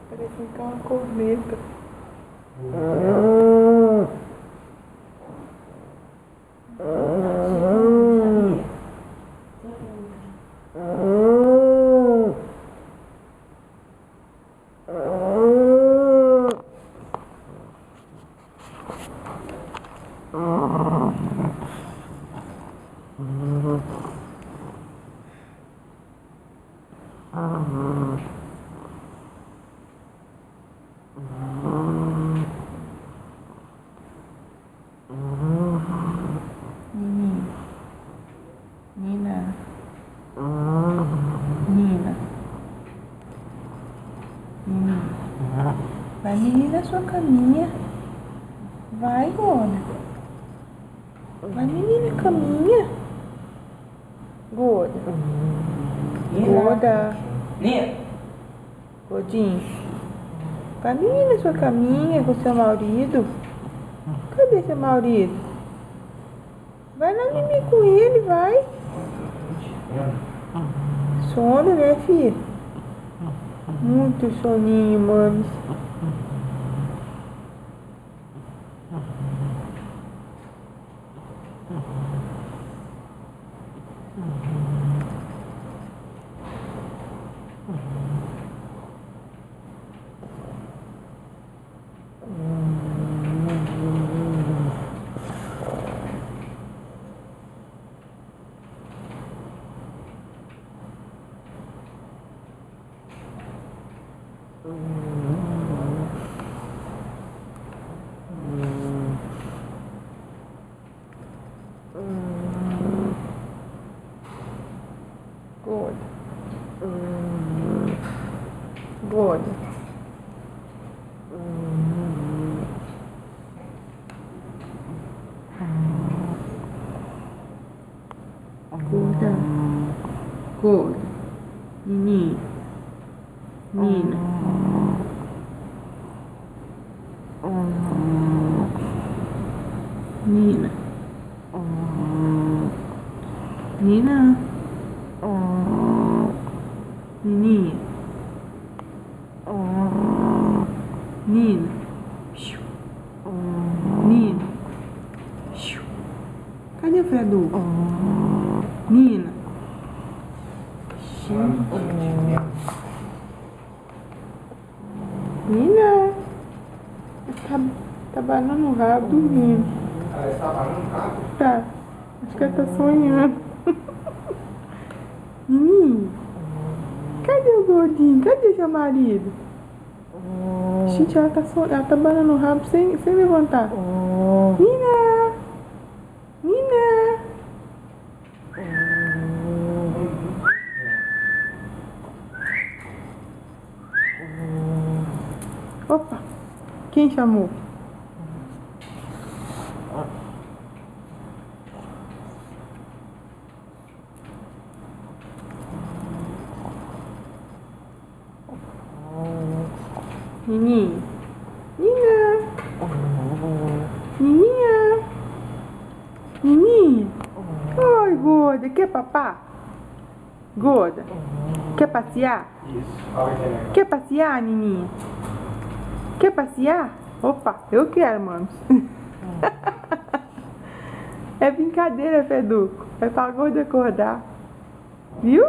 Parece que é uma corneta. Nina. Nina. Nina. Vai, menina, na sua caminha. Vai, Gorda. Vai, menina, caminha. Gorda. Gorda. Gordinho. Vai, menina, na sua caminha com seu marido. Cadê seu marido? Vai lá mimir com ele, vai. Sono, né, filha? Muito soninho, mami. Gorda. Gorda. Gorda. Gorda. Nininha. Nina. Nina. Nina. Nininha. Nina. Nina. Cadê o Fredu? Nina. Nina. Tá banando o rabo dormindo. Ela está banando o rabo? Tá. Acho que ela tá sonhando. Nininha. Cadê o gordinho? Cadê seu marido? Gente, ela tá banando o rabo sem levantar. Nina! Nina! Opa! Quem chamou? Nininha. Nina. Nininha. Nininha. Oi, gorda. Quer papá? Gorda. Quer passear? Isso. Fala que é legal. Quer passear, Nininha? Quer passear? Opa, eu quero, mano. É brincadeira, Feduco. É pra gorda acordar. Viu?